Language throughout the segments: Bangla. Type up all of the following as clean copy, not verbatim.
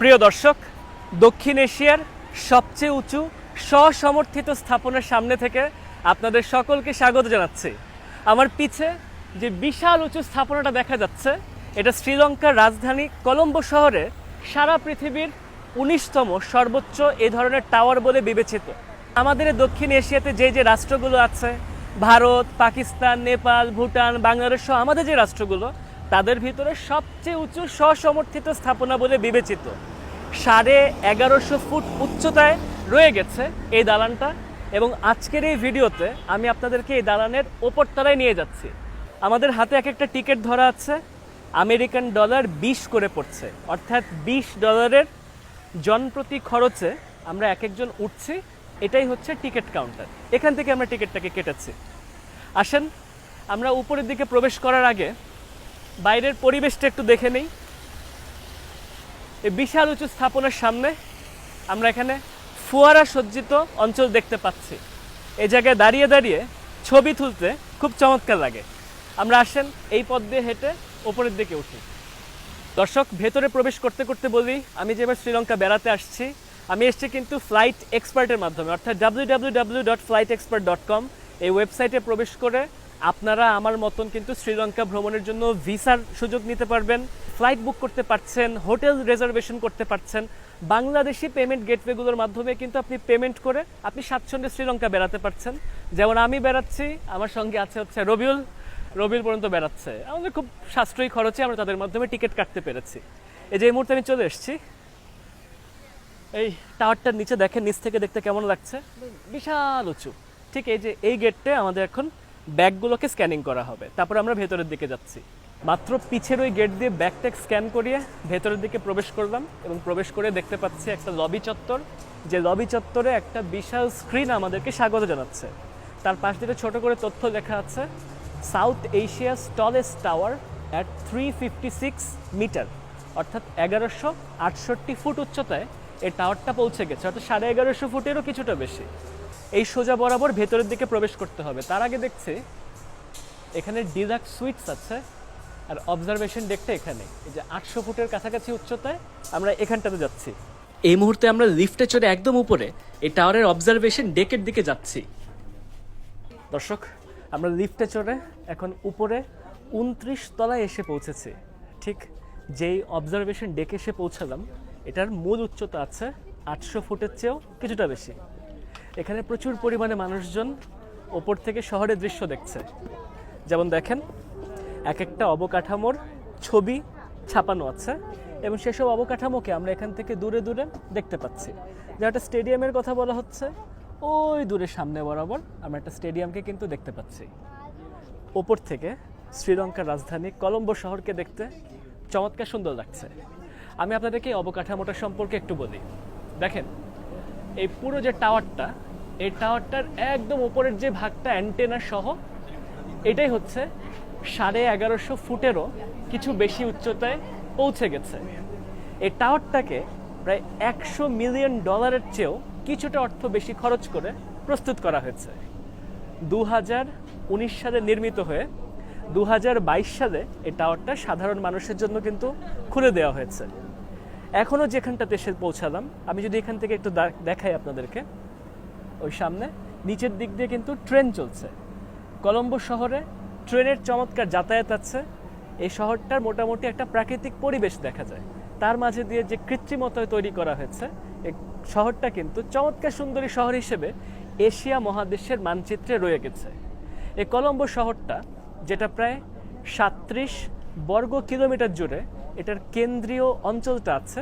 প্রিয় দর্শক, দক্ষিণ এশিয়ার সবচেয়ে উঁচু স্বসমর্থিত স্থাপনার সামনে থেকে আপনাদের সকলকে স্বাগত জানাচ্ছি। আমার পিছে যে বিশাল উঁচু স্থাপনাটা দেখা যাচ্ছে, এটা শ্রীলঙ্কার রাজধানী কলম্বো শহরে সারা পৃথিবীর 19তম সর্বোচ্চ এ ধরনের টাওয়ার বলে বিবেচিত। আমাদের দক্ষিণ এশিয়াতে যে রাষ্ট্রগুলো আছে, ভারত, পাকিস্তান, নেপাল, ভুটান, বাংলাদেশ সহ আমাদের যে রাষ্ট্রগুলো, তাদের ভিতরে সবচেয়ে উঁচু স্বসমর্থিত স্থাপনা বলে বিবেচিত। 1150 ফুট উচ্চতায় রয়ে গেছে এই দালানটা, এবং আজকের এই ভিডিওতে আমি আপনাদেরকে এই দালানের ওপরতলায় নিয়ে যাচ্ছি। আমাদের হাতে এক একটা টিকিট ধরা আছে, আমেরিকান ডলার 20 করে পড়ছে, অর্থাৎ $20 জনপ্রতি খরচে আমরা এক একজন উঠছি। এটাই হচ্ছে টিকিট কাউন্টার। এখান থেকে আমরা টিকিটটাকে কেটেছি। আসেন, আমরা উপরের দিকে প্রবেশ করার আগে বাইরের পরিবেশটা একটু দেখে নেই। এই বিশাল উঁচু স্থাপনার সামনে আমরা এখানে ফোয়ারা সজ্জিত অঞ্চল দেখতে পাচ্ছি। এই জায়গায় দাঁড়িয়ে দাঁড়িয়ে ছবি তুলতে খুব চমৎকার লাগে। আমরা আসেন এই পথ দিয়ে হেঁটে ওপরের দিকে উঠি। দর্শক, ভেতরে প্রবেশ করতে করতে বলি, আমি যেবার শ্রীলঙ্কা বেড়াতে আসছি, আমি এসেছি কিন্তু ফ্লাইট এক্সপার্টের মাধ্যমে, অর্থাৎ www.flightexpert.com এই ওয়েবসাইটে প্রবেশ করে আপনারা আমার মতন কিন্তু শ্রীলঙ্কা ভ্রমণের জন্য ভিসার সুযোগ নিতে পারবেন, ফ্লাইট বুক করতে পারছেন, হোটেল রিজার্ভেশন করতে পারছেন। বাংলাদেশি পেমেন্ট গেটওয়েগুলোর মাধ্যমে কিন্তু আপনি পেমেন্ট করে আপনি স্বাচ্ছন্দ্যে শ্রীলঙ্কা বেড়াতে পারছেন। যেমন আমি বেড়াচ্ছি, আমার সঙ্গে আছে হচ্ছে রবিউল পর্যন্ত বেড়াচ্ছে। আমাদের খুব সাশ্রয়ী খরচে আমরা তাদের মাধ্যমে টিকিট কাটতে পেরেছি। এই যে এই মুহূর্তে আমি চলে এসেছি এই টাওয়ারটার নিচে, দেখেন নিচ থেকে দেখতে কেমন লাগছে, বিশাল উঁচু। ঠিক এই যে এই গেটটা আমাদের এখন ব্যাগগুলোকে স্ক্যানিং করা হবে, তারপর আমরা ভেতরের দিকে যাচ্ছি। মাত্র পিছের ওই গেট দিয়ে ব্যাগট্যাগ স্ক্যান করিয়ে ভেতরের দিকে প্রবেশ করলাম, এবং প্রবেশ করে দেখতে পাচ্ছি একটা লবি চত্বর। যে লবি চত্বরে একটা বিশাল স্ক্রিন আমাদেরকে স্বাগত জানাচ্ছে। তার পাশ দিয়ে ছোট করে তথ্য লেখা আছে, south Asia's tallest tower at 356 metre, অর্থাৎ 1168 ফুট উচ্চতায় এই টাওয়ারটা পৌঁছে গেছে, অর্থাৎ 1150 ফুটেরও কিছুটা বেশি। এই সোজা বরাবর ভেতরের দিকে প্রবেশ করতে হবে। তার আগে দেখছি এখানে ডিলাক্স সুইটস আছে, আর অবজারভেশন ডেকটা এখানে। এই যে 800 ফুটের কাছাকাছি উচ্চতায় আমরা এখানটাতে যাচ্ছি। এই মুহূর্তে আমরা লিফটে চড়ে একদম উপরে এই টাওয়ারের অবজারভেশন ডেকের দিকে যাচ্ছি। দর্শক, আমরা লিফটে চড়ে এখন উপরে 29 তলায় এসে পৌঁছেছি। ঠিক যেই অবজারভেশন ডেকে এসে পৌঁছালাম, এটার মূল উচ্চতা আছে 800 ফুটের চেয়েও কিছুটা বেশি। এখানে প্রচুর পরিমাণে মানুষজন ওপর থেকে শহরের দৃশ্য দেখছে। যেমন দেখেন, এক একটা অবকাঠামোর ছবি ছাপানো আছে, এবং সেসব অবকাঠামোকে আমরা এখান থেকে দূরে দূরে দেখতে পাচ্ছি। যে একটা স্টেডিয়ামের কথা বলা হচ্ছে, ওই দূরে সামনে বরাবর আমরা একটা স্টেডিয়ামকে কিন্তু দেখতে পাচ্ছি। ওপর থেকে শ্রীলঙ্কার রাজধানী কলম্বো শহরকে দেখতে চমৎকার সুন্দর লাগছে। আমি আপনাদেরকে এই অবকাঠামোটা সম্পর্কে একটু বলি। দেখেন, এই পুরো যে টাওয়ারটা, এই টাওয়ারটার একদম উপরের যে ভাগটা অ্যান্টেনা সহ, এটাই হচ্ছে 1150 ফুটেরও কিছু বেশি উচ্চতায় পৌঁছে গেছে। এই টাওয়ারটাকে প্রায় $100 মিলিয়ন চেয়েও কিছুটা অর্থ বেশি খরচ করে প্রস্তুত করা হয়েছে। 2019 সালে নির্মিত হয়ে 2022 সালে এই টাওয়ারটা সাধারণ মানুষের জন্য কিন্তু খুলে দেওয়া হয়েছে। এখনও যেখানটাতে এসে পৌঁছালাম, আমি যদি এখান থেকে একটু দেখাই আপনাদেরকে, ওই সামনে নিচের দিক দিয়ে কিন্তু ট্রেন চলছে। কলম্বো শহরে ট্রেনের চমৎকার যাতায়াত আছে। এই শহরটার মোটামুটি একটা প্রাকৃতিক পরিবেশ দেখা যায়। তার মাঝে দিয়ে যে কৃত্রিমতায় তৈরি করা হয়েছে, এই শহরটা কিন্তু চমৎকার সুন্দরী শহর হিসেবে এশিয়া মহাদেশের মানচিত্রে রয়ে গেছে। এই কলম্বো শহরটা, যেটা প্রায় 37 বর্গ কিলোমিটার জুড়ে এটার কেন্দ্রীয় অঞ্চলটা আছে,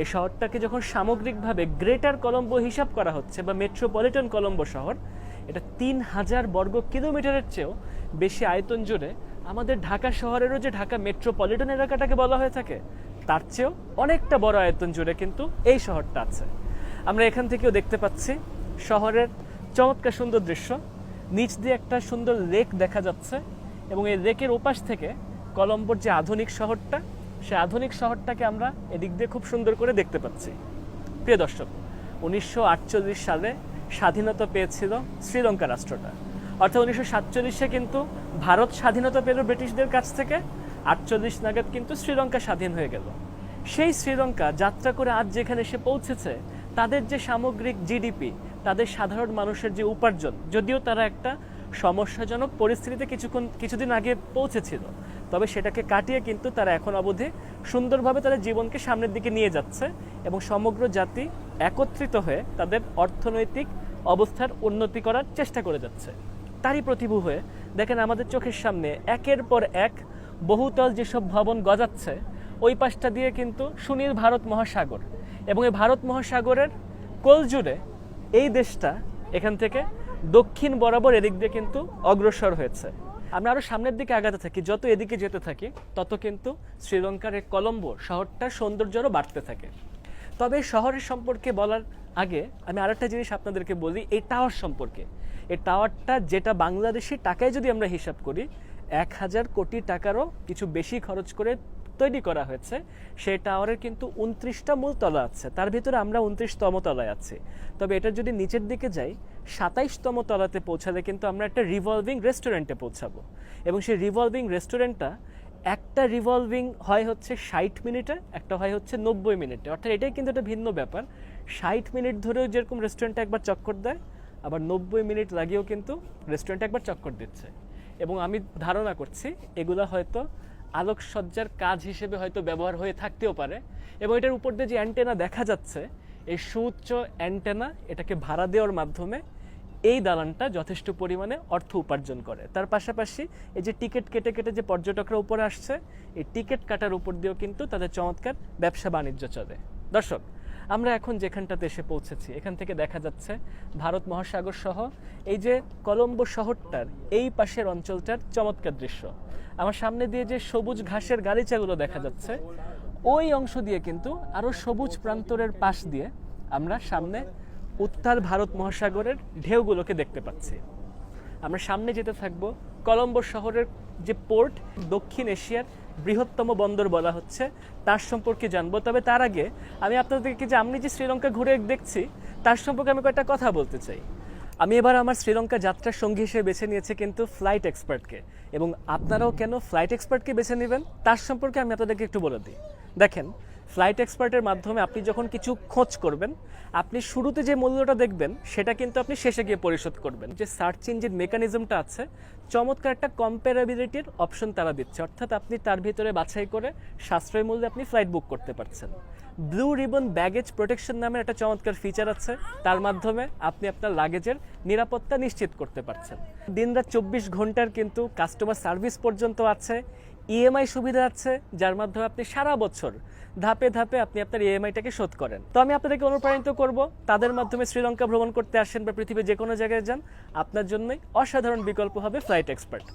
এই শহরটাকে যখন সামগ্রিকভাবে গ্রেটার কলম্বো হিসাব করা হচ্ছে বা মেট্রোপলিটন কলম্বো শহর, এটা 3000 বর্গ কিলোমিটারের চেয়েও বেশি আয়তন জুড়ে আমাদের ঢাকা শহরেরও যে ঢাকা মেট্রোপলিটন এলাকাটাকে বলা হয়ে থাকে, তার চেয়েও অনেকটা বড় আয়তন জুড়ে কিন্তু এই শহরটা আছে। আমরা এখান থেকেও দেখতে পাচ্ছি শহরের চমৎকার সুন্দর দৃশ্য। নিচ দিয়ে একটা সুন্দর লেক দেখা যাচ্ছে, এবং এই লেকের ওপাশ থেকে কলম্বোর যে আধুনিক শহরটা, সে আধুনিক শহরটাকে আমরা এদিক দিয়ে খুব সুন্দর করে দেখতে পাচ্ছি। প্রিয় দর্শক, 1948 সালে স্বাধীনতা পেয়েছিল শ্রীলঙ্কা রাষ্ট্রটা, অর্থাৎ 1947-এ কিন্তু ভারত স্বাধীনতা পেল ব্রিটিশদের কাছ থেকে, 48 নাগাদ কিন্তু শ্রীলঙ্কা স্বাধীন হয়ে গেল। সেই শ্রীলঙ্কা যাত্রা করে আজ যেখানে এসে পৌঁছেছে, তাদের যে সামগ্রিক জিডিপি, তাদের সাধারণ মানুষের যে উপার্জন, যদিও তারা একটা সমস্যাজনক পরিস্থিতিতে কিছুদিন আগে পৌঁছেছিল, তবে সেটাকে কাটিয়ে কিন্তু তারা এখন অবধি সুন্দরভাবে তাদের জীবনকে সামনের দিকে নিয়ে যাচ্ছে এবং সমগ্র জাতি একত্রিত হয়ে তাদের অর্থনৈতিক অবস্থার উন্নতি করার চেষ্টা করে যাচ্ছে। তারই প্রতিভূ হয়ে দেখেন আমাদের চোখের সামনে একের পর এক বহুতল যেসব ভবন গজাচ্ছে, ওই পাশটা দিয়ে কিন্তু সুনীল ভারত মহাসাগর, এবং এই ভারত মহাসাগরের কোল জুড়ে এই দেশটা এখান থেকে দক্ষিণ বরাবর এদিক দিয়ে কিন্তু অগ্রসর হয়েছে। আমরা আরও সামনের দিকে আগাতে থাকি, যত এদিকে যেতে থাকি তত কিন্তু শ্রীলঙ্কার এই কলম্বো শহরটার সৌন্দর্য আরও বাড়তে থাকে। তবে এই শহরের সম্পর্কে বলার আগে আমি আরেকটা জিনিস আপনাদেরকে বলি এই টাওয়ার সম্পর্কে। এই টাওয়ারটা, যেটা বাংলাদেশি টাকায় যদি আমরা হিসাব করি 1000 কোটি টাকারও কিছু বেশি খরচ করে তৈরি করা হয়েছে, সেই টাওয়ারের কিন্তু 29টা মূল তলা আছে, তার ভিতরে আমরা 29তম তলায় আছি। তবে এটা যদি নিচের দিকে যাই 27তম তলাতে পৌঁছালে কিন্তু আমরা একটা রিভলভিং রেস্টুরেন্টে পৌঁছাবো, এবং সেই রিভলভিং রেস্টুরেন্টটা একটা রিভলভিং হয় হচ্ছে 60 মিনিটে, একটা হয় হচ্ছে 90 মিনিটে। অর্থাৎ এটাই কিন্তু একটা ভিন্ন ব্যাপার। 60 মিনিট ধরেও যেরকম রেস্টুরেন্টে একবার চক্কর দেয়, আবার 90 মিনিট লাগিয়েও কিন্তু রেস্টুরেন্টে একবার চক্কর দিচ্ছে। এবং আমি ধারণা করছি এগুলা হয়তো আলোকসজ্জার কাজ হিসেবে হয়তো ব্যবহার হয়ে থাকতেও পারে। এবং এটার উপর দিয়ে যে অ্যান্টেনা দেখা যাচ্ছে, এই সুউচ্চ অ্যান্টেনা, এটাকে ভাড়া দেওয়ার মাধ্যমে এই দালানটা যথেষ্ট পরিমাণে অর্থ উপার্জন করে। তার পাশাপাশি এই যে টিকিট কেটে কেটে যে পর্যটকরা উপরে আসছে, এই টিকিট কাটার উপর দিয়েও কিন্তু তাদের চমৎকার ব্যবসা বাণিজ্য চলে। দর্শক, আমরা এখন যেখানটাতে এসে পৌঁছেছি, এখান থেকে দেখা যাচ্ছে ভারত মহাসাগর সহ এই যে কলম্বো শহরটার এই পাশের অঞ্চলটার চমৎকার দৃশ্য। আমার সামনে দিয়ে যে সবুজ ঘাসের গালিচাগুলো দেখা যাচ্ছে, ওই অংশ দিয়ে কিন্তু আরও সবুজ প্রান্তরের পাশ দিয়ে আমরা সামনে উত্তাল ভারত মহাসাগরের ঢেউগুলোকে দেখতে পাচ্ছি। আমরা সামনে যেতে থাকবো, কলম্বো শহরের যে পোর্ট, দক্ষিণ এশিয়ার বৃহত্তম বন্দর বলা হচ্ছে, তার সম্পর্কে জানবো। তবে তার আগে আমি আপনাদেরকে যে আমি যে শ্রীলঙ্কা ঘুরে দেখছি তার সম্পর্কে আমি কয়েকটা কথা বলতে চাই। আমি এবার আমার শ্রীলঙ্কা যাত্রার সঙ্গী হিসেবে বেছে নিয়েছি কিন্তু ফ্লাইট এক্সপার্টকে, এবং আপনারাও কেন ফ্লাইট এক্সপার্টকে বেছে নেবেন তার সম্পর্কে আমি আপনাদেরকে একটু বলে দিই। দেখেন, ফ্লাইট এক্সপার্টের মাধ্যমে আপনি যখন কিছু খোঁজ করবেন, আপনি শুরুতে যে মূল্যটা দেখবেন সেটা কিন্তু আপনি শেষে গিয়ে পরিশোধ করবেন। যে সার্চ ইঞ্জিন মেকানিজমটা আছে, চমৎকার একটা কম্পারেবিলিটির অপশন তারা দিচ্ছে, অর্থাৎ আপনি তার ভিতরে বাছাই করে সাশ্রয় মূল্যে আপনি ফ্লাইট বুক করতে পারছেন। ব্লু রিবন ব্যাগেজ প্রোটেকশন নামের একটা চমৎকার ফিচার আছে, তার মাধ্যমে আপনি আপনার লাগেজের নিরাপত্তা নিশ্চিত করতে পারছেন। দিনরাত 24 ঘন্টার কিন্তু কাস্টমার সার্ভিস পর্যন্ত আছে। ইএমআই সুবিধা আছে, যার মাধ্যমে আপনি সারা বছর ধাপে ধাপে আপনি আপনার ইএমআইটাকে শোধ করেন। তো আমি আপনাদেরকে অনুপ্রাণিত করব, তাদের মাধ্যমে শ্রীলঙ্কা ভ্রমণ করতে আসেন বা পৃথিবীর যে কোনো জায়গায় যান, আপনার জন্যই অসাধারণ বিকল্প হবে ফ্লাইট এক্সপার্ট।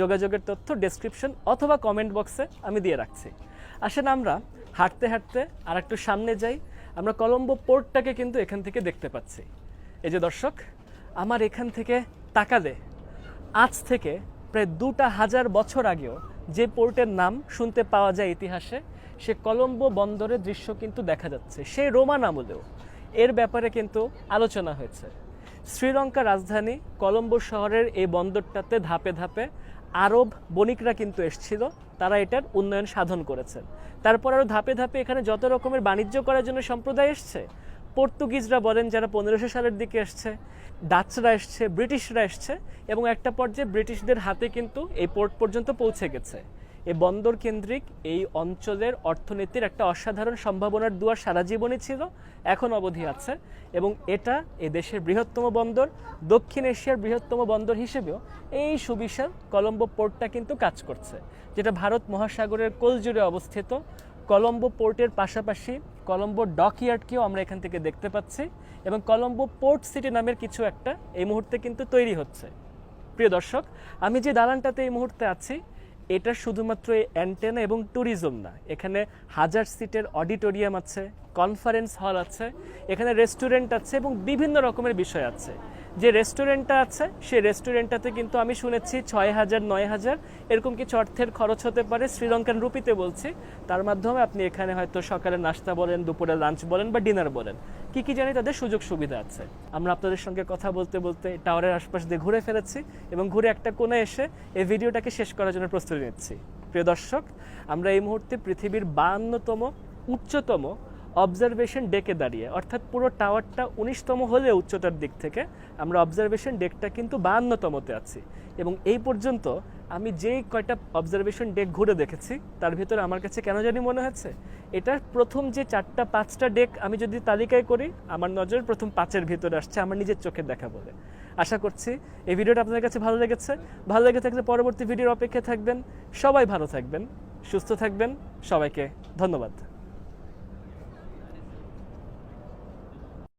যোগাযোগের তথ্য ডেসক্রিপশন অথবা কমেন্ট বক্সে আমি দিয়ে রাখছি। আসেন আমরা হাঁটতে হাঁটতে আর একটু সামনে যাই। আমরা কলম্বো পোর্টটাকে কিন্তু এখান থেকে দেখতে পাচ্ছি। এই যে দর্শক, আমার এখান থেকে তাকালে আজ থেকে প্রায় 2000 বছর আগেও যে পোর্টের নাম শুনতে পাওয়া যায় ইতিহাসে, সে কলম্বো বন্দরের দৃশ্য কিন্তু দেখা যাচ্ছে। সেই রোমান আমলেও এর ব্যাপারে কিন্তু আলোচনা হয়েছে। শ্রীলঙ্কার রাজধানী কলম্বো শহরের এই বন্দরটাতে ধাপে ধাপে আরব বণিকরা কিন্তু এসেছিল, তারা এটার উন্নয়ন সাধন করেছেন। তারপর আরও ধাপে ধাপে এখানে যত রকমের বাণিজ্য করার জন্য সম্প্রদায় এসছে, পর্তুগিজরা বলেন যারা 1500 সালের দিকে এসছে, ডাচরা এসছে, ব্রিটিশরা এসছে, এবং একটা পর্যায়ে ব্রিটিশদের হাতে কিন্তু এই পোর্ট পর্যন্ত পৌঁছে গেছে। এই বন্দর কেন্দ্রিক এই অঞ্চলের অর্থনীতির একটা অসাধারণ সম্ভাবনার দুয়ার সারা জীবনই ছিল, এখন অবধি আছে, এবং এটা এই দেশের বৃহত্তম বন্দর, দক্ষিণ এশিয়ার বৃহত্তম বন্দর হিসেবেও এই সুবিশাল কলম্বো পোর্টটা কিন্তু কাজ করছে, যেটা ভারত মহাসাগরের কোল জুড়ে অবস্থিত। কলম্বো পোর্টের পাশাপাশি কলম্বো ডকইয়ার্ডকেও আমরা এখান থেকে দেখতে পাচ্ছি, এবং কলম্বো পোর্ট সিটি নামের কিছু একটা এই মুহূর্তে কিন্তু তৈরি হচ্ছে। প্রিয় দর্শক, আমি যে দালানটাতে এই মুহূর্তে আছি, এটা শুধুমাত্র এই অ্যান্টেনা এবং ট্যুরিজম না, এখানে 1000 সিটের অডিটোরিয়াম আছে, কনফারেন্স হল আছে, এখানে রেস্টুরেন্ট আছে এবং বিভিন্ন রকমের বিষয় আছে। যে রেস্টুরেন্টটা আছে সেই রেস্টুরেন্টটাতে কিন্তু আমি শুনেছি 6000 9000 এরকম কিছু অর্থের খরচ হতে পারে, শ্রীলঙ্কান রুপিতে বলছি। তার মাধ্যমে আপনি এখানে হয়তো সকালে নাস্তা বলেন, দুপুরে লাঞ্চ বলেন বা ডিনার বলেন, কি জানি তাদের সুযোগ সুবিধা আছে। আমরা আপনাদের সঙ্গে কথা বলতে বলতে টাওয়ারের আশপাশ দিয়ে ঘুরে ফেলেছি এবং ঘুরে একটা কোণে এসে এই ভিডিওটাকে শেষ করার জন্য প্রস্তুতি নিচ্ছি। প্রিয় দর্শক, আমরা এই মুহূর্তে পৃথিবীর 52তম উচ্চতম অবজারভেশন ডেকে দাঁড়িয়ে, অর্থাৎ পুরো টাওয়ারটা 19তম হলে উচ্চতার দিক থেকে আমরা অবজারভেশন ডেকটা কিন্তু 52তমতে আছি। এবং এই পর্যন্ত আমি যেই কয়টা অবজারভেশন ডেক ঘুরে দেখেছি তার ভিতরে আমার কাছে কেন জানি মনে হচ্ছে এটার প্রথম যে 4টা 5টা ডেক আমি যদি তালিকায় করি আমার নজর প্রথম 5-এর ভিতরে আসছে আমার নিজের চোখে দেখা বলে। আশা করছি এই ভিডিওটা আপনাদের কাছে ভালো লেগেছে। ভালো লেগে থাকলে পরবর্তী ভিডিওর অপেক্ষায় থাকবেন। সবাই ভালো থাকবেন, সুস্থ থাকবেন। সবাইকে ধন্যবাদ।